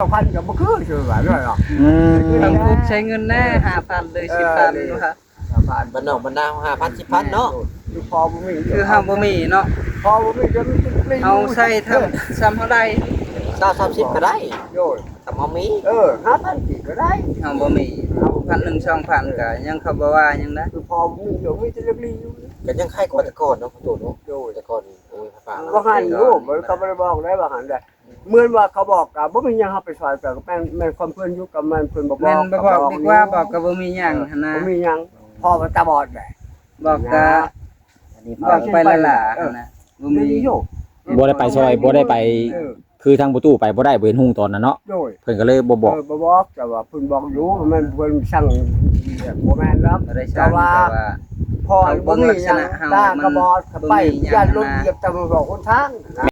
พันกับบ่คือชื่อว่าด้วยหรอก ทางคุกใช้เงินแน่5,000เลย10,000นะคะ ผ่าน บ้านนอกบ้านนา5,000 10,000เนาะ คือพอบ่มี คือเฮาบ่มีเนาะ พอบ่มีจะมี เฮาใช้ทำซ้ำเฮาได้ 20-30ก็ได้ โยน ถ้าเฮามี 5,000กี่ก็ได้ เฮาบ่มี1,000 2,000ก็ยังเขาบ่ว่าหยังนะ คือพอบ่มีเดี๋ยวมีจะเล็กๆอยู่ ก็ยังไข่กว่าแต่ก่อนเนาะประตูเนาะแต่ก่อนโอ้ยพระ ว่าหันรู้มันก็บ่ได้บอกได้ว่าหันได้เหมือนว่าเขาบอกก็บ่มีหยังเฮาไปซอยแต่ก็แม่นความเพิ่นอยู่กับมันเพิ่นบ่บ แม่ อก นบ่บอกดีกว่าบอกก็บ่มีหยังหั่นนะ บ่มีหยังพอมันตาบอดได้ บอกก็บอกไปละล่ะหั่นนะบ่มี โย บ่ได้ไปซอยบ่ได้ไปคือทางประตูไปบ่ได้บ่เห็นหุงตอนนั้นเนาะ โดย เพิ่นก็เลยบ่บอก บ่บอกแต่ว่าเพิ่นบอกอยู่มันเพิ่นสั่งบ่แม่นแล้ว บ่ได้ แต่ สั่ง ว่า แต่ว่า พอบ่มีหยังตากระบอกไปย่านรถเหยียบตำรวจคนทางนะ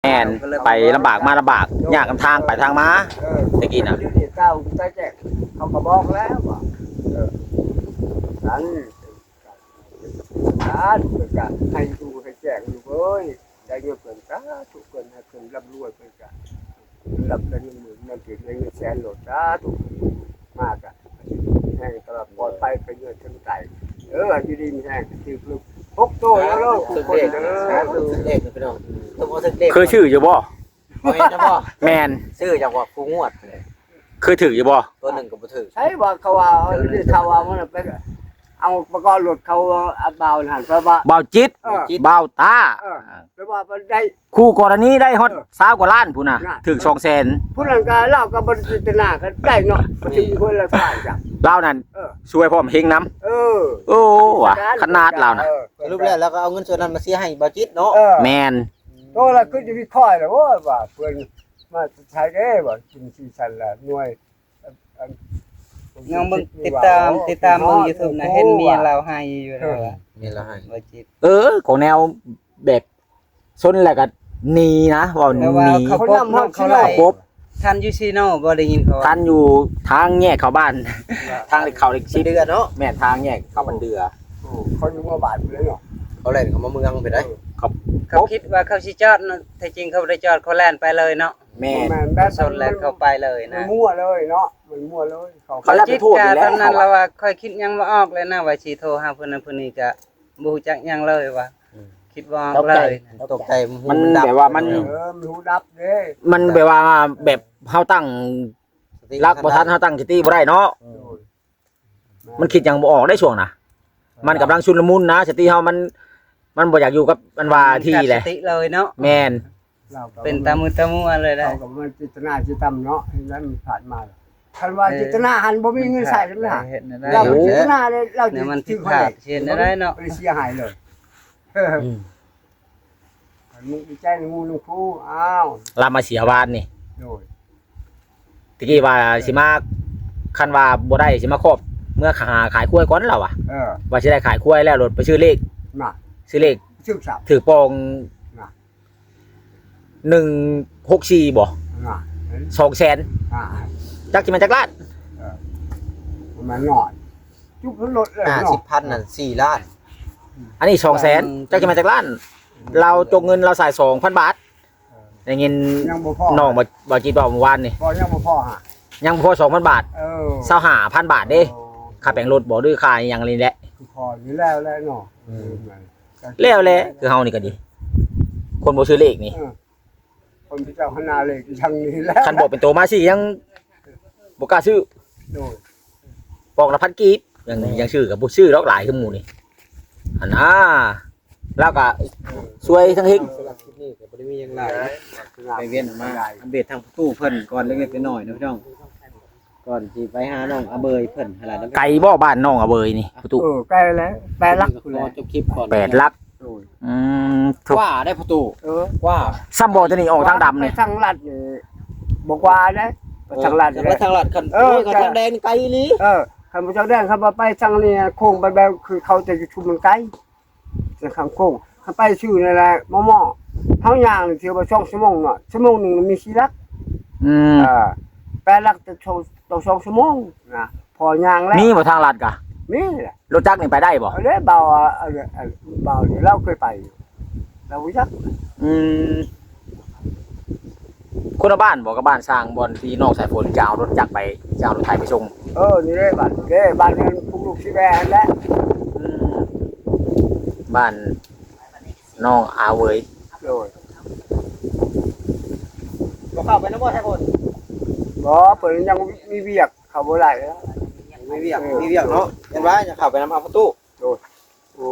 แม่นไปลำบากมาลำบากยากกันทางไปทางมาตะกี้น่ะ เจ้าตาแจกเขาก็บอกแล้วว่านั้นก็ให้ดูให้แจกอยู่เว้ยได้เงินเพิ่นก็ถูกเพิ่นให้เพิ่นร่ำรวยเพิ่นก็รับได้เงินหมื่นนั่นถึงได้เงินแสนโลดถูกมากอ่ะแห้งตลอดปลอดภัยไปเงินถึงใจอยู่ดีมีแห้งคือพกโตแล้วลูก ถึง คน เด็ก เด้ ถึงเด็กพี่น้องต้องเอาถึงเด็ก คือชื่ออยู่บ่ บ่เห็นนะบ่ แม่น ซื้อจังว่ากูงวด คือถืออยู่บ่ ตัวหนึงก็บ่ถือ ใช่ว่าเขาว่าเขาว่ามันไปเอาประกอบรถเขาอับเบาหันเพราะว่า บ่าวจิตบ่าวตา เพราะว่ามันได้ คู่กรณีได้ฮอด20กว่าล้านพุ่นน่ะถึง200,000 ผู้นั้นก็เล่ากับบริษัทนาก็ได้เนาะมันถึงคนละฝ่ายจ้ะ ลาวนั่นช่วยพร้อมเฮงนํโอ้ว่ะขนาดลาวน่ะ สรุปแล้วก็เอาเงินส่วนนั้นมาเสียให้บ่จิตเนาะ แม่น โตละคือจะมีค่อยแล้วว่าเพิ่นมาใช้ได้ว่ากินซีซันละหน่วย ยังเบิ่งติดตามเบิ่ง YouTube นะเห็นเมียเราให้อยู่แล้วว่า นี่ละให้ บ่จิต ของแนวแบบซนแล้วก็หนีนะว่าห แต่ว่า นี เขาพบน้องเขาไล่ พบ ท่านอยู่ซีโน่บ่ได้ยินเขา ท่านอยู่ทางแยกเข้าบ้าน ทางเข้าอีก สิเดือนเนาะ แม่ทางแยกเข้าบันเดือ เขาอยู่มาบาดเลยเนาะ เขาเล่นเขามาเมืองไปได้ เขาคิดว่าเขาสิจอดเนาะแต่จริงเขาบ่ได้จอดเขาแล่นไปเลยเนาะ แม่ แบบ ชนแล้วเขาไปเลย มัน นะ มั่วเลยเนาะมันมั่วเลยเขา เขารับผิดชอบอยู่แล้ว ตอนนั้นเราว่าค่อยคิดยังบ่ออกเลยนะว่าสิโทรหาเพิ่นนั้นเพิ่นนี่ก็บ่ฮู้จักหยังเลยว่าคิดบ่ออกเลย ตกใจ มันแบบว่ามัน มันหูดับเด้ มันแบบว่าแบบเฮาตั้งรักบ่ทันเฮาตั้งสติบ่ได้เนาะมันคิดหยังบ่ออกได้ช่วงน่ะมันกำลังชุลมุนนะสติเฮามันบ่อยากอยู่กับมันว่าที่แหละ ขาดสติเลยเนาะ แม่น เป็นตามือตามัวเลยได้ เรากับมันจิตนาจิตตำเนาะเห็นนั้นมันผ่านมาคันว่าจิตนาหันบ่มีเงินใส่กันนะ เห็นได้ เราจิตนาเลยเรา เนี่ยมันผิดพลาดเห็นได้เนาะ ไปเสียหายเลยมึงดีใจมึงลุงครูอ้าว ลามาเสียวานนี่ โดย ตะกี้ว่าสิมาคันว่าบ่ได้สิมาครอบเมื่อขายกล้วยก่อนแล้วอ่ะว่าสิได้ขายกล้วยแล้วรถไปซื้อเลข น่ะ ซื้อเลข ชื่อสับ ถือปอง164บ่ น่ะ 200,000จักสิมันจักล้าน มันหน่อยจุบรถเลยเนาะ 50,000นั่น4ล้าน อันนี้200,000จักสิมันจักล้าน เราจกเงินเราใส่ 2,000 บาทได้เงิน ยังบ่พอ น้องบ่จิตบอกเมื่อวานนี่ พอยังบ่พอฮะ ยังบ่พอ 2,000 บาท 25,000 บาทเด้ค่าแปลงรถบ่หรือค่าอิหยังนี่แหละ คือพอนี่แล้วเนาะ แล้วแหละคือเฮานี่ก็ดี คนบ่ซื้อเลขนี่ คนที่เจ้าคณะเลยทางนี้แล้ว คันบอกเป็นโตมาสิยังบ่กล้าซื้อ โดย ปอกละพันกีบยังซื้อกับบ่ซื้อดอกหลายคือหมู่นี่อันน่ะแล้วก็ช่วยทั้งเฮง สำหรับคลิปนี้ก็บ่ได้มีหยังหลาย ไปเวียนมาอัปเดตทางตู้เพิ่นก่อนเล็กๆน้อยๆนะพี่น้องก่อนสิไปหาน้องอาเบยเพิ่นหั่นล่ะ ไก่บ่บ้านน้องอะเบยนี่ประตู ใกล้แล้วแปลลัก รอจบคลิปก่อน 8ลักถูก ว่าได้ประตูว่า ซ้ำบ่ตัวนี้ออกทางดำนี่ ทางลัดนี่บอกว่านะทางลัด จะไปทางลัดคันกับทางแดงไกลอีหลี คันบ่เจ้าแดงคันบ่ไปทางนี้โค้งไปแบบคือเขาจะชุมมันไกลจะข้างโค้งคันไปชื่อนั่นแหละหม้อ เฮาย่างเที่ยวว่า2ชั่วโมงเนาะชั่วโมงนึงมี4ลัก อืม 8ลักจะต้อง2ชั่วโมงนะพอย่างแล้ว มีบ่ทางลัดกะ มีแหละ รถจักรนี่ไปได้บ่ เอาเลยเบาเบาเนี่ยเราเคยไปอยู่เรารู้จัก อืมคนละบ้านบ่กับบ้านสร้างบ่อนที่นอกสายฝนจะเอารถจักรไปจะเอารถไถไปส่ง นี่ได้บ้านนั้นพวกลูกสิแม่นแหละ อืมบ้านน้องอาเวย โดย บ่เข้าไปนำบ่ไทยพล บ่เพิ่นยังมีเวียกเขาบ่ได้แล้ว มีเวียกเนาะเห็นว่าจะเข้าไปนำเอาประตู โอ้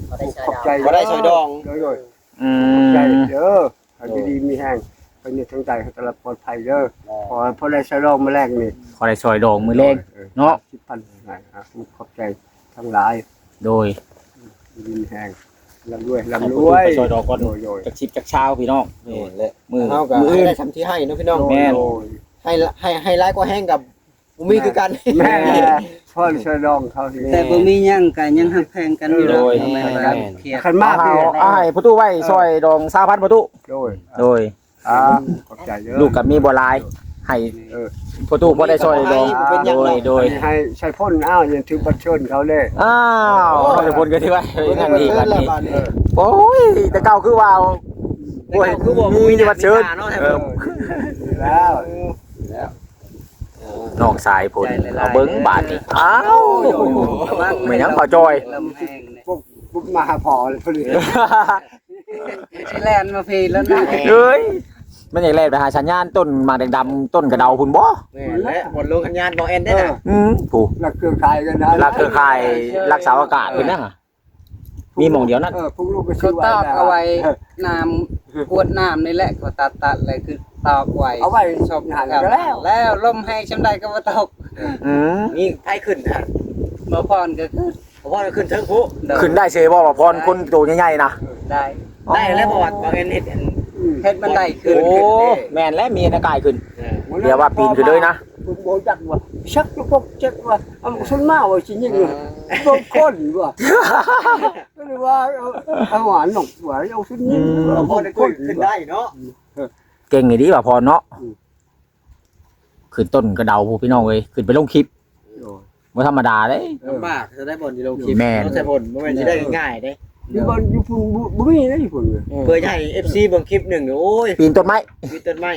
บ่ได้ ขอบใจ บ่ได้ซอยดอง โดย อื ขอบใจ ม เด้อให้ดีมีแห้งให้มีทั้งใจให้ตลอดปลอดภัยเด้อพอได้ใช้รองมาแรกนี่ ขอได้ซอยดองมือเล็ก เนาะ 10,000นะครับขอบใจทั้งหลาย โดย ดีมีแห้งร่ำรวย ไปซอยดอกก่อน โดย จักชิบจักเช้าพี่น้อง นี่แหละ มือ เฮาก็ มืออื่น ได้ทำที่ให้เนาะพี่น้อง แม่น ให้ร้ายกว่าแห้งกับบ่มีคือกัน แม่พ่อใช้รองเขาสิ แต่บ่มีหยังก็ยังหักแพงกันอยู่ โดย ทำไมว่าเครียด ขันมาก เอา พี่ เอาให้ประตูไว้ซอยดอง20,000ประตู โดย โดย ขอบใจเด้อ ลูกกับมีบ่หลายให้ เออ ประตูบ่ได้ซอยดองโดยโดย ให้ใช้พ่นอ้าวยังถือบัตรเชิญเขาเลย อ้าวเขาจะพ้นกันที่ว่าอย่างนั้นดีกันนี่ บัดนี้ โอ้ยแต่เก่าคือว่าโอ้ยมีที่วัดเชิญเออ แล้ว น้องสายผลเอาเบิ้งบาทนี่อ้าวไม่ยังพอจอย ลำแห้งเนี่ย ปุ๊บมาหาพอเลยพอดี สิแลนมาพีแล้วนะ เฮ้ยมันอยากแล่นไปหาสัญญาณต้นหมากแดงดำต้นกระเดาพุ่นบ่ แม่นและบนลงสัญญาณบ่แอนได้น่ะ ถูก หลักเครือข่ายกันนะ รักเครือข่ายรักษาอากาศเพิ่นนะมีหม่องเดียวนั่น พวกลูกก็ เขา ชื่อ ตอกเอาไว้น้ำกวดน้ำนี่แหละเขาตัดเลยคือตอกไว้ เอาไว้ ชอบ หัน กัน แล้ว แล้วลมให้ชำใดก็บ่ตก อืม นี่ไผขึ้นฮะ บ่พรก็คือ เพราะว่าขึ้นเทิงผู้ ขึ้นได้เซบ่ว่าพรคนโตใหญ่ๆนะ ได้ ได้แล้วประวัติบ่แอนเฮ็ดอัน เฮ็ดบันไดขึ้น โอ้แม่นและมีนากายขึ้นเดี๋ยวว่าปีนขึ้นเลยนะ ผมบอกจักว่าชักลูกพกจักว่าเอาสุนมาว่าสิยิงเลยบ่คนว่าก็เลยว่าเอาหวานหนกว่าเอาสุนยิง เรา เอา พอได้ ค ขึ้ น นได้เนาะ เก่งไงดีว่าพรเนาะขึ้นต้นกระเดาผู้พี่น้องเอ้ยขึ้นไปลงคลิปบ่ธรรมดาเด้ ลำบากจะได้บ่นอยู่ลงคลิป แม่น ต้องใช้ผลบ่แม่นสิได้ง่ายๆเด้ อยู่บนอยู่พุ่นบ่มีนะอยู่พุ่น เพื่อจะให้ FC เบิ่งคลิปหนึงโอ้ย ปีนต้นไม้ มีต้นไม้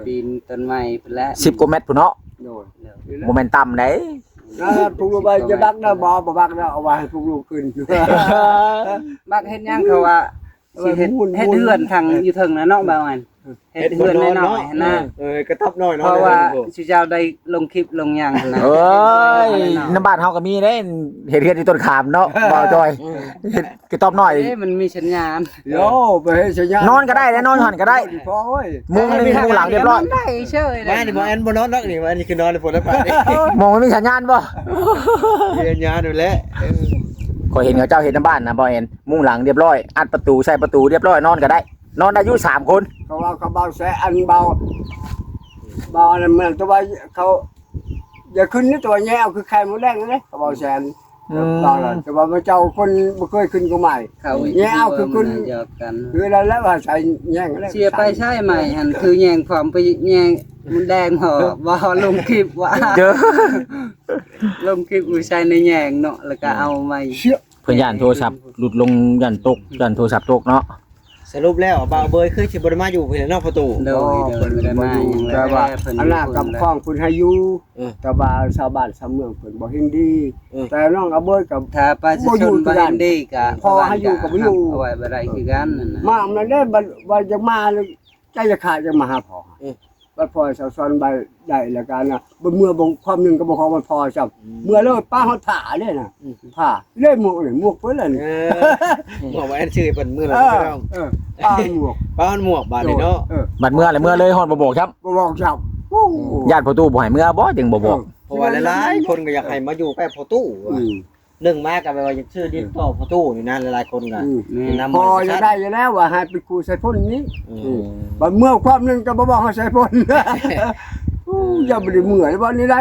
ปีนต้นไม้ไปแล้ว 10กว่าเมตรพุ่นเนาะ โดน บ่แม่นต่ำเด้ พวกลูกไปจะบักนะบ่บักนะเอาไว้ให้พวกลูกขึ้น บักเฮ็ดหยังเขาว่าสิเฮ็ดเฮ็ดเฮือนทางอยู่เทิงนะเนาะบ่าวอันเฮ็ดเฮือนน้อยๆนะ กระต๊อบน้อยเนาะ เพราะว่าสิเจ้าได้ลงคลิปลงหยังนะ เอ้ยน้ำบ้านเฮาก็มีเด้เฮ็ดเฮ็ดที่ต้นขามเนาะบ่าวจอยเฮ็ดกระต๊อบน้อย เอ้มันมีสัญญาณ โยไปให้สัญญาณ นอนก็ได้แล้วนอนหันก็ได้ พอเว้ย มุงหนึงมุงหลังเรียบร้อย ได้เฉย มานี่บ่แอนบ่นอนนักนี่ว่านี่คือนอนในฝนแล้วป่านนี้ มองมันมีสัญญาณบ่ เรียนยาดูแล ขอยเห็นเขาเจ้าเฮ็ดน้ำบ้านนะบ่เห็นมุงหลังเรียบร้อยอัดประตูใส่ประตูเรียบร้อยนอนก็ได้ นอนได้อยู่3คน เขาว่าเขาเบาแสอันเบาอันเหมือนตัวว่าเขาอย่าขึ้นนี่ตัวแย่เอาคือใครมาแรงนะเขาเบาแสนเบาแล้วแต่ว่าเจ้าคนบ่เคยขึ้นก็ใหม่ เขา แย่เอาคือคุณ หยอกกัน คือแล้วว่าใส่แย่งแล้ว เสียไปใช่ไหมหันคือแยงความไปแยงมันแดงเหรอบ่ลงคลิปว่า เจอ ลงคลิปอุใช้ในแยงเนาะแล้วก็เอามา เชี่ย เพิ่นย่านโทรศัพท์หลุดลงย่านตกย่านโทรศัพท์ตกเนาะ สรุปแล้วบ่าวเบยคือสิบ่ได้มาอยู่เพิ่นนอกประตู โดยไม่ได้มาอย่าง แต่ แล้ว ว่า เพิ่น อันน่ะกับข้องคุณให้อยู่ เออ แต่ว่าชาวบ้านชาวเมืองเพิ่นบ่เห็นดี แต่น้องเอาเบิดกับ ถ้าประชาชนบ่เห็นดีก็ พอให้อยู่กับบ่อยู่ เอาไว้บ่ได้คือกันนั่นน่ะ มามันได้บ่จะมาใจจะขาดจะมาหาพ่อบัดพอสาวซอนใบได้แล้วกันน่ะบ่เมื่อบ่ความนึงก็บ่ของมันพอจับเมื่อแล้วป้าเฮาถ่าเลยน่ะผ่าเลยหมวกนี่หมวกเพิ่นล่ะนี่ บอกว่าแอนชื่อเพิ่นมื้อ เอ ละ อ พี่น้อง ป้าหมวก ป้าหมวกบาดนี่เนาะ บัดเมื่ออะไรเมื่อเลยฮอดบ่บอกครับ บ่บอกจับ ญาติประตูบ่ให้เมื่อบ่จึงบ่บอก เพราะว่าหลายๆคนก็อยากให้มาอยู่ใกล้ประตูว่าหนึ่งมาก็แปลว่าอยากชื่อดินต่อประตูนี่นะหลายๆคนก็ พอจะได้อยู่แล้วว่าให้ไปครูใส่พ่นนี้บัดเมื่อความนึงก็บ่บอกให้ใส่พ่นอย่าบ่ได้เมื่อยบ่นี่ได้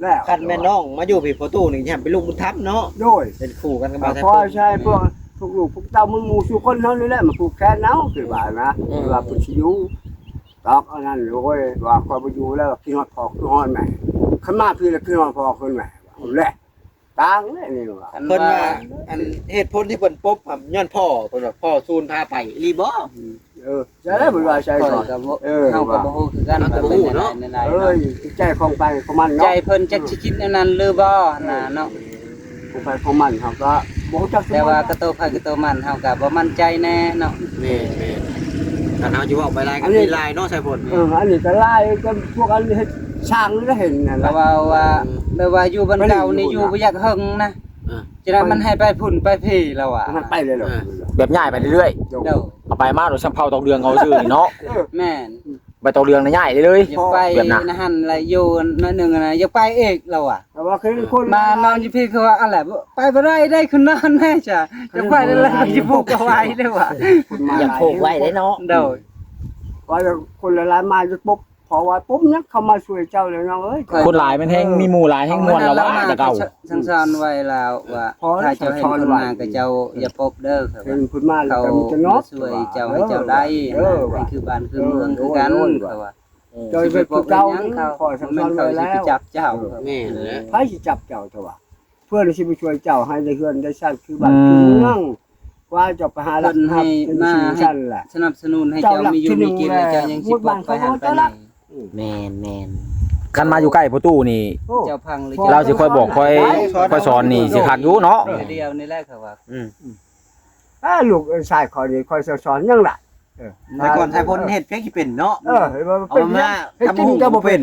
แล้ว คันแม่น้องมาอยู่พี่ประตูนี่แฮมเป็นลูกบุญธรรมเนาะ โดย เป็นคู่กันกับบ่าวไทย พอใช่พวก กลูกพวกเต้ามึงหมู่สู่คนเฮานี่แหละมาผูกแขนเนาคือว่านะว่าผู้สิอยู่ตอกอันนั้นโอ้ยว่าคอยบ่อยู่แล้วกินฮอดพ่อคือฮอดแม่คันมาพี่แล้วคือฮอดพ่อคือแม่เอาแหละต่างเลยนี่ว่า เพิ่นว่าอันเหตุผลที่เพิ่นปบครับย้อนพ่อเพิ่นว่าพ่อซูนพาไปอีหลีบ่ จะได้บ่ว่าใช่ ก่ ก่ อ อน น ก็บ่เฮาก็บ่ฮู้คือกันว่าเป็นจังได๋นั่น เอ้ยใจของไปของมัน ใจ เนาะ เพิ่นจักสิคิดแนวนั้นหรือบ่น่ะเนาะ ของไปของมันเฮาก็บ่จัก แต่ว่ากระโตไผกระโตมันเฮาก็บ่มั่นใจแน่เนาะ แม่ถ้าเฮาสิเว้าไปลายก็มีลายเนาะใช่ผล อันนี้ก็ไล่ก็พวกอันนี้เฮ็ดช่างนี่เห็นนั่น แต่ แหละ ว่าแบบว่าอยู่บ้านเก่านี่อยู่บ่อยากเฮิงนะฉะนั้นมันให้ไปพุ่นไปพี่แล้วอ่ะ มันไปเลยเหรอ แบบย้ายไปเรื่อย เด้อ ๆเอาไปมาโดยสำเภาตอกเรืองเอาชื่อนี่เนาะ แม่น ไปตอกเรืองน่ะย้ายเลย อย่าไปนะหั่นละอยู่นั่นนึงนะอย่าไปเอกเราอ่ะ แต่ว่าคือคน มาอยู่พี่คือว่าอะไรไปบ่ได้คือนอนแม่จ้ะจะไปได้แล้วสิผูกเอาไว้เด้อว่ะ อย่าผูกไว้ได้เนาะ เด้อ ว่าคนละลายมาจะปุ๊บพอว่าปุ๊บนักเข้ามาช่วยเจ้าเลยน้องเอ้ย คนหลายมันแฮงมีหมู่หลายแฮงม่วนแล้วว่าแต่เก่า สังสารไว้แล้วว่าถ้าเจ้าเห็นคนมาก็เจ้าอย่าปบเด้อครับ เป็นพุ่นมาแล้ว เขา ก็มีจะน็อต ช่วยเจ้าให้เจ้าได้ให้คือบ้านคือเมืองคือกันเขาว่า โดยเป็นผู้เจ้าขอสัง มั สาน ร เขา ไว้ สิ แล้ ไป ว จับเจ้า แม่นแหละ ใครสิจับเจ้าเถอะวะเพื่อนสิไปช่วยเจ้าให้ได้เฮือนได้ชาติคือบ้านคือเมืองว่าจะไปหาหลักให้มาให้ชั้นแหละ สนับสนุนให้เจ้ามีอยู่มีกินแล้วเจ้ายังสิปกไปหันไปนี่ แม่น คันมาอยู่ใกล้ประตูนี่ เจ้าพังหรือ เราสิค่อยบอกค่อยสอนนี่สิคักอยู่เนาะ เดียวนี่แหละเขาว่า ลูกชายคอยนี่คอยสอนยังล่ะ แต่ก่อนไทยพลเฮ็ดเพียงสิเป็นเนาะ เป็นให้กินก็บ่เป็น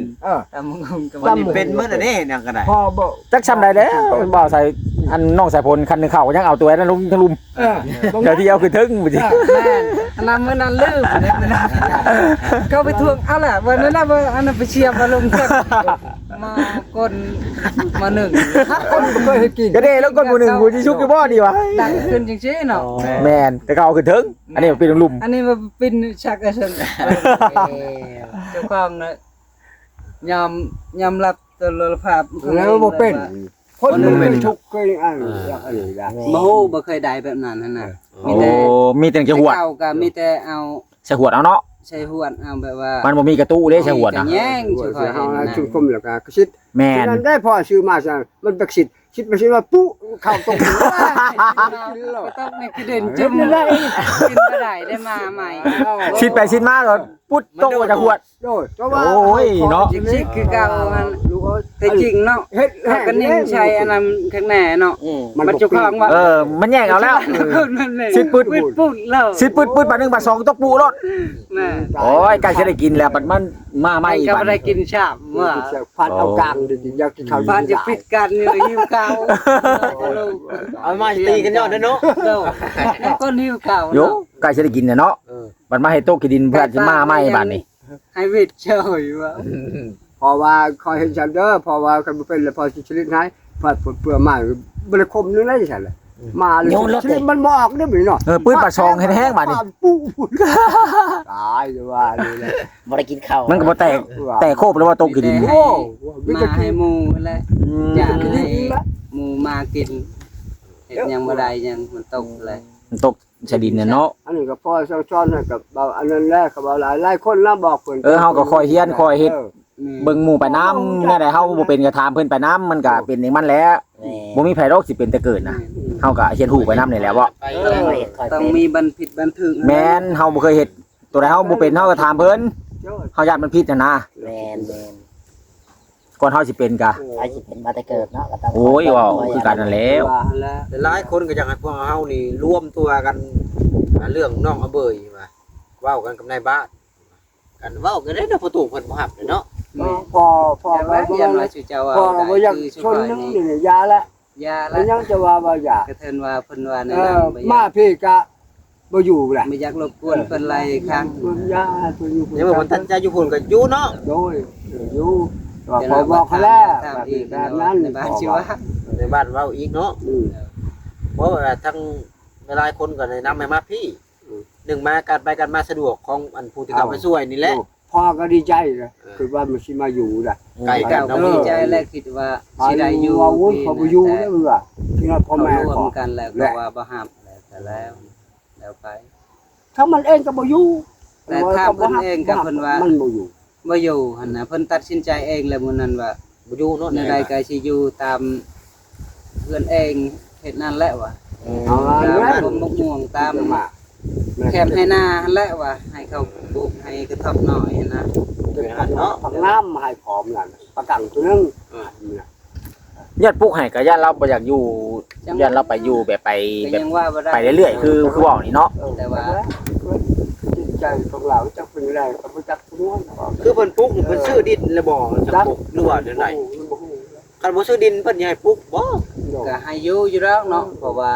ตามมึงก็ วันนี้เป็นมื้อน่ะเด้หยังก็ได้ พอบ่ จักซ้ำได้แล้วบ่าวใส่อันน้องสายพลคันหนึงเข้ายังเอาตัวนั้นลงทะลุมเดี๋ยวที่เอาคือถึงบ่สิ แม่นอันนั้นมื้อนั้นลืมเขาไปทวงเอาล่ะวันนั้นน่ะอันนั้นไปเชียร์มาลงเพิ่นมากนมาหนึ่ง คนบ่เคยให้กิน ก็ได้แล้วคนผู้หนึงผู้ที่ชุกอยู่บ่ดีวะ ดังขึ้นจริงๆเนาะ แม่นแต่เขาเอาคือถึงอันนี้เป็นลุม อันนี้มาเป็นชักกระเชิงเจ้าของนะยอมรับตลอดภาพ แล้วบ่เป็นคนมันเป็นทุกข์เคยอันนี้ได้ บ่ฮู้บ่เคยได้แบบนั้นหั่นน่ะ โอ้มีแต่จะหวด เก่าก็มีแต่เอา ใส่หวดเอาเนาะ ใช้หวดเอาแบบว่า มันบ่มีกระตู้เด้ใส่หวด กั น่ะ แย่ง หัว สิค่อย เฮา เห็นนะ ชื่อคมแล้วก็คิด แม่น นั้นได้พอชื่อมาซะมันประสิทธิ์คิดไปสิว่าปุ๊เข้าตรงนี้ ก็ต้องในกระเด็นจุ่มกินบ่ได้มาใหม่ ชิดไปชิดมาก็ปุ๊ดตกออกจากหวด โดยเพราะว่า โอ้ยเนาะ จริงๆคือเก่ามัน ลูกเอ้ย แต่จริงเนาะ เฮ็ด ถ้ากันนิ่งใช้อันนั้นข้างหน้าเนาะมันเจ้าของว่า มันแย่งเอาแล้ว สิปึ๊ด ปุดแล้ว สิปึ๊ดบาดนึงบาด2ตกปูรถ แม่ โอ้ยใกล้จะได้กินแล้วบัดมันมาใหม่อีก ก็ บัด บ่ได้กินชาบว่า ฟันเอากลางดิอยากกินข้าว บ้านจะปิดกันนี่หิวข้าว เอามาตีกันยอดเนาะ เด้อแล้วก็หิวข้าว โยใกล้จะได้กินเนาะบัดมาให้โต๊ะกินดินเพื่อจะมาใหม่บัดนี้ ให้วิทย์เฉยว่า เพราะว่าคอยเห็นฉันเด้อเพราะว่าคันบ่เป็นแล้วพอสิชลิดให้พอเปลือมาบ่ได้คมนึงได้ซั่นแหละมาเลยชลิดมันบ่ออกเด้อบิเนาะ ปืนปากซองแห้งๆบัดนี้ ปูตายเลยว่านี่แหละ บ่ได้กินข้าว มันก็บ่แตกโคบแล้วว่าโต๊ะกินดิน โอ้ มาให้หมู่และ อยากกินละ หมู่มากินเฮ็ดยังบ่ได้ยังมันตกเลย มันตกใส่ดินเนี่ยเนาะ อันนี้ก็พ่อซ้อนๆให้กับเบาอันนั้นแหละก็เบาหลายคนแล้วบอกเพิ่น เฮาก็คอยเฮียนคอยเฮ็ดเบิ่งหมู่ไปน้ำแน่ใดเฮาบ่เป็นก็ถามเพิ่นไปน้ำมันก็เป็นอย่างมันแหละบ่มีไผดอกสิเป็นแต่เกิดนะเฮาก็เฮ็ดฮู้ไปน้ำนี่แหละบ่ ต้องมีบันผิดบันถึง แม่นเฮาบ่เคยเฮ็ดตัวใดเฮาบ่เป็นเฮาก็ถามเพิ่นเฮาญาติมันผิดน่ะนะ แม่น ก่อนเฮาสิเป็นก็ ไผสิเป็นมาแต่เกิดเนาะก็ต้อง โอ้ยว้าวคือกันนั่นแหล้ว ว่าแล้ว แต่หลายคนก็อยากให้พวกเฮานี่รวมตัวกันเรื่องน้องอเบยว่าเว้ากันกับนายบ้านกันเว้ากันได้เนาะประตูเพิ่นบ่ฮับเนาะ พอ แต่ว่ายันว่าสิเจ้าว่า พอบ่อยากชนนึงนี่ยาละ ยา แล้ แล้ว ว ยังจะว่าบ่อยาก กระเทินว่าเพิ่นว่าใน เอ นั้ อน มาพี่ก็บ่อยู่แหละ ไม่อยากรบกวนเพิ่นไรครั้ง มันยาเพิ่นอยู่ ยังบ่ทันใจอยู่พุ่นก็อยู่เนาะ โดยอยู่ว่าพอบอกเขาแล้วแบบนั้น ในบ้านชื่อว่า ในบ้านเว้าอีกเนาะเพราะว่าทั้งหลายคนก็แนะนำให้มาพี่หนึ่งมาการไปกันมาสะดวกของอันผู้ที่เข้าไปช่วยนี่แหละ พ่อก็ดีใจนะคือว่ามันสิมาอยู่น่ะ ไกลกั เก่าน ก็ดีใจและคิดว่าสิได้อยู่ ว่าวุ้นพอบ่อยู่แล้วว่าที่ว่าพ่อแม่ รว ขอ มกันแล้วก็ว่าบ่ฮับแล้ว แล้วไป ถ้ามันเองก็บ่อยู่ แต่ถ้าเพิ่นเองก็เพิ่นว่า มันบ่อยู่ บ่อยู่หั่นน่ะเพิ่นตัดสินใจเองแล้วมื้อนั้นว่า บ่อยู่เนาะ ในใดก็สิอยู่ตามเพื่อนเองเฮ็ดนั่นแหละว่ะ เอาล่ะ ตาม นั่น บ่มกม่วงตาม มา แคมให้นาหั่นแหละว่ะให้เขาปลูกให้กระทบหน่อยนะ เนาะผักน้ำมาให้พร้อมนั่นประกังตัวนึง ญาติปลุกให้ก็ญาติเราบ่อยากอยู่ญาติเราไปอยู่แบบไป ก็ แบบ ยังว่าบ่ได้ ไปเรื่อยๆคือเว้านี่เนาะ แต่ว่า จิตใจของเราจะเป็นอะไรก็บ่จักตัว คือเพิ่นปลูกนี่เพิ่นซื้อดินแล้วบ่จักปลูกหรือว่าจังไดคันบ่ซื้อดินเพิ่นสิให้ปลูกบ่ ก็ให้อยู่แล้วเนาะเพราะว่า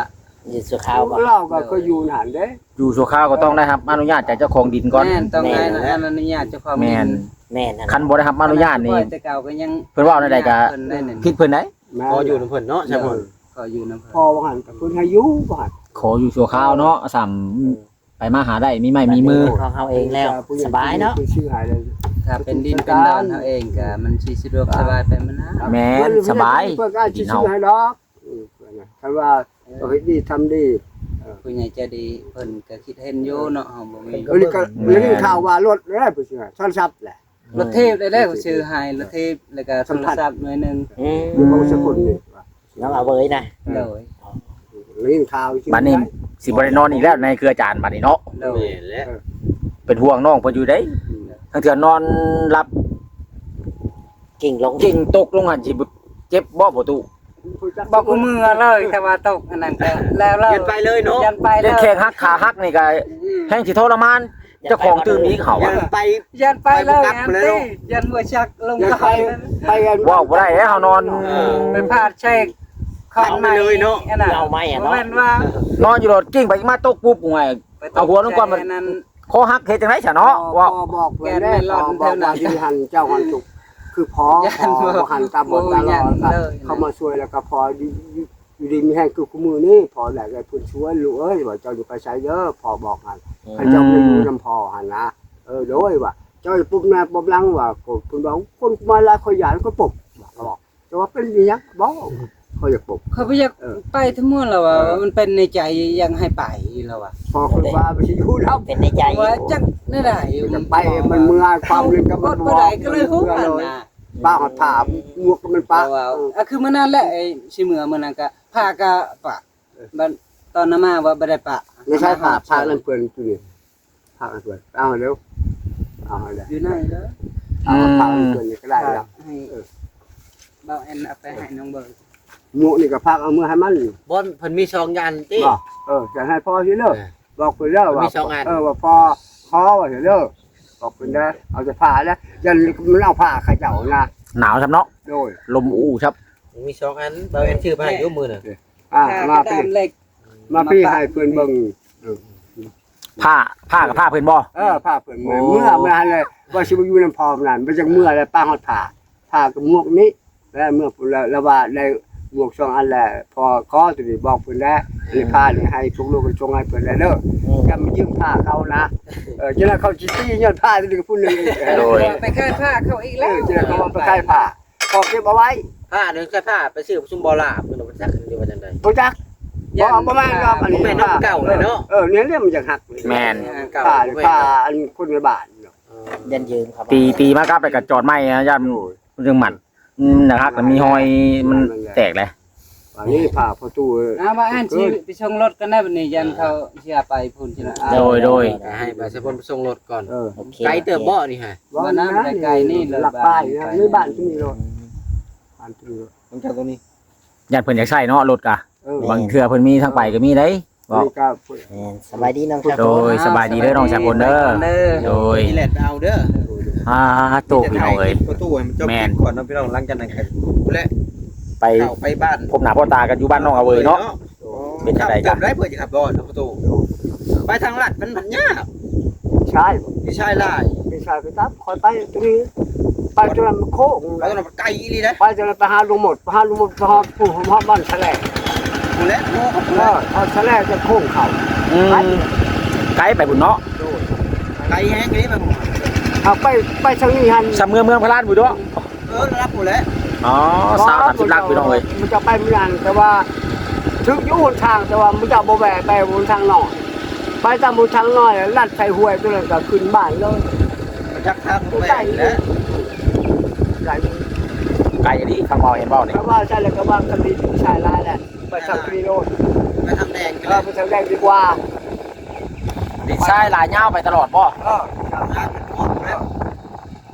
ยินสุขาวบ่ เราก็เคยอยู่นานเด้ อยู่ชั่วคราวก็ต้องได้รับอนุญาตจากเจ้าของดินก่อน แม่นต้องให้อนุญาตเจ้าของ แม่น แม่นนั่น คันบ่ได้รับอนุญาตนี่ แต่เก่าก็ยัง เพิ่นเว้าในใดก็ เพิ่นได้นั่น ผิดเพิ่นได้ พออยู่นำเพิ่นเนาะใช่เพิ่น ขออยู่นำ พอว่าหันกับเพิ่นให้อยู่บ่หัน ขออยู่ชั่วคราวเนาะสามไปมาหาได้มีไม้มีมือ ของเฮาเองแล้วสบายเนาะ พิ่ชื่อหายเลย ถ้าเป็นดินเป็นดอนเฮาเองก็มันสิสะดวกสบายไปมันนะ แม่นสบาย เพิ่นก็ชื่อให้ดอกคันว่าเฮ็ดดีทำดี ผู้ใหญ่ใจดีเพิ่นก็คิดเห็นอยู่เนาะเฮาบ่มี เออนี่ก็เรื่องข่าวว่ารถได้ผู้ชื่อซ่อนทรัพย์แหละ รถเทพได้ก็ชื่อให้รถเทพแล้วก็โทรศัพท์หน่อยนึง อยู่บ่สกุลนี่ น้องเอาเว้ยนะ โดย เรื่องข่าวชื่อ บัดนี้สิบ่ได้นอนอีกแล้วในเครืออาจารย์บัดนี้เนาะ โดย แม่นแล้ว เป็นห่วงน้องเพิ่นอยู่เด้ทั้งเทื่อนอนหลับ กิ่งลง กิ่งตกลงหั่นสิเจ็บบ่ประตู บอกกูมือเลยแต่ว่าตกอันนั้นก็แล้วเรา ยันไปเลยเนาะ ยันไปเล เล่ ย นแข้งหักขาหักนี่ก็แห้งสิทรมานเจ้าของตื่นอีกเขา ยั อะ นไป ยันไปเลย ไปบ่กลับ อัน เลย ตี้ยันบ่ชักลง ยัง ไป ไปกัน ว้าวบ่ได้แล้วเฮานอน ไปพาดเช็คขอนใหม่อันนั้น เอาไม้อะเนาะ แม่นว่าน อนอยู่รถกิ้งไปมาตกปุ๊บไง เอาหัวลงก่อนมัน นั้น คอหักเฮ็ดจังได๋ซะเนาะว่า บอกเพิ่นได้บอกว่าที่หันเจ้าหันสุกคือพอหันตาบอดตาลอดเขามาช่วยแล้วก็พออยู่ดีมีแห้งคือคู่มือนี่พอแหละไอ้เพิ่นช่วยลูกเอ้ยว่าเจ้าอยู่ไปใช้เด้อพอบอกหันให้เจ้าไปอยู่นำพอหันนะโดยว่าเจ้าปุ๊บแม่ปุ๊บลังว่าคุณบอกคนมาลาขยันก็ปุ๊บเขาบอกแต่ว่าเป็นอย่างบอกเขาอยากปุ๊บ เขาบ่อยากไปทั้งหมดแล้วว่ามันเป็นในใจยังให้ไปแล้วอ่ะ พอคือว่าไปอยู่แล้ว เป็นในใจ ว่าจักได้ได้ จะไปมันเมื่อความลึกก็ บ่ มัน บ่ได้ก็เลยฮู้กันนะ ป้าหอดถามงวกก็มันป้า ว่าคือมื้อนั้นแหละไอ้สิมื้อนั้นก็พาก็ปะบัดตอนนั้นมาว่าบ่ได้ปะ ไม่ใช่ผ่าพาเล่นเพื่อนอยู่นี่พาเพื่อนเอาเร็วเอาเลย อยู่ไหนเด้อ เอาพาเพื่อนนี่ก็ได้แล้ว ให้เบาแอนเอาไปให้น้องเบิร์ หมูนี่ก็พักเอามือให้มัน บ่เพิ่นมี2ยันติ บอกจะให้พ่อที่เลิกบอกเพื่อนเลิกว่าว่าพ่อว่าเลิกบอกเพื่อนได้เอาจะผ่าแล้วยันมันเอาผ่าขย่านะ หนาวครับเนาะ โดย ลมอู้ครับ มี2อันบ่แม่นชื่อไปให้อยู่มื้อน่ะ มาพี่ เล็ก มาพี่ให้เพื่อนเบิ่ง ผ้ากับผ้าเพิ่นบ่ ผ่าเพื่อนเมื่อเลยว่าชิบอยู่น้ำพอมนั่นไปจากเมื่อแล้วป้าหอดผ่ากับหมวกนี้แล้วเมื่อแล้วว่าได้หมวก2อันแหละพอข้อตัวนี้บอกเพื่อนได้เลยผ้านี่ให้ทุกลูกชงให้เพื่อนแล้วเด้อจะมายืมผ้าเขานะจะนั้นเขาจิตี้ย้อนผ้าตัวนี้ก็พูดนึง ไปค่ายผ้าเขาอีกแล้ว จะนั้นเขาไปค่ายผ้าพอเก็บเอาไว้ ผ้านึงใส่ผ้าไปซื้อซุมบ่ลาบเพิ่นเอาไปซักอยู่ว่าจังได๋ บ่จักบ่ประมาณก็อันนี้ แม่นน้องเก่าเลยเนาะ เนี่ยเรื่องมันจะหัก แม่น ผ้าอันคนในบ้าน ยันยืมครับ ตีมาครับไปกับจอดไม้นะย่านมันจังหมันนะครับแล้วมีหอยมันแตกเลย อันนี้ผ้าประตู มาอ่านชีไปชงรถกันได้บัดนี้ยันเขาเชียไปพุ่นใช่ไหม โดย ให้ไปสะพนไปส่งรถก่อน โอเค ไกลเติบบ่นี่ฮะ หลักป้ายนะในบ้านที่มีรถบ้านที่มีรถ ต้องจากตรงนี้ ย่านเพิ่นอยากใช้เนาะรถกะบางเทื่อเพิ่นมีทางไปก็มีได้บอก นี่ก็ สบายดีน้องชา โดยสบายดีเด้อน้องชายพลเด้อโดย นี่แหละเอาเด้อ ตู้พี่น้องเอ้ย ประตูให้มันจบก่อนเนาะพี่น้องหลังจากนั้นก็และ ไป เข้าไปบ้าน พบหน้าพ่อตากันอยู่บ้านน้องเอาเว้ยเนาะ เป็นจังไดกัน ได้เปิดจะขับรถประตู ไปทางลัดมันยาก ใช่ พี่ชายลาย ไม่ใช่ไปตับคอยไปตรงนี้ไปจนมันโค้ง แล้วก็ไกลอีหลีนะ ไปจนไปหาลุงหมดไปหาลุงหมดไปหาผู้หอมบ้านแฉลง และโอ้ เอาแฉลงจะโค้งเข่า ไกลไปบุญเนาะ ไกลแห้งนี้แบบ เอาไปทางนี้ฮัน สำเมืองพระลานบุญเนาะ รับหมดแล้ว อ๋อ30ลักพี่น้องเอ้ย มันจะไปเมืองแต่ว่า ถึงอยู่หนทางแต่ว่ามันจะบ่แวะไปบนทางน้อยไปตามบนทางน้อยลัดใส่ห้วยตัวนั้นก็ขึ้นบ้านเลย จักทางบ่ได้แล้ว ไก่ ไกลดิทางเบาเห็นเบานี่ ก็ว่าใช่แล้วก็ว่าคดีชายร้ายแหละไปทางคดีโน่น ไปทางแดงไปแล้ว ไปทางแดงดีกว่า ดินทรายหลายยาวไปตลอดบ่ ทางนั้นเป็นของแล้ว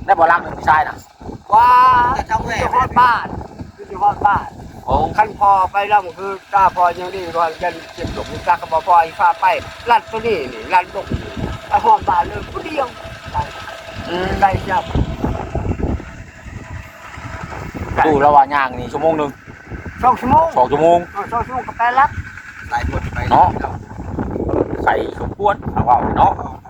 ได้บ่รักหนึ่งดินทรายน่ะ ว่า แต่ทางแหว จะ ก ฮอดบ้านจะฮอดบ้าน โอ้ ขั้นพอไปแล้วมันคือตาพอยังดีก่อนยันเจ็บหลงตากระบอกพออีฟ้าไปลัดตัวนี้นี่ลัดตกไปฮอดบ้านเลยผู้เดียวได้จับ ดูระหว่างย่างนี่ชั่วโมงหนึง 2 ชั่วโมง 2 ชั่วโมง 2 ชั่วโมงก็ไปลัด หลายคนไป เนาะ ใส่สมควรทางเบาเนาะ ไป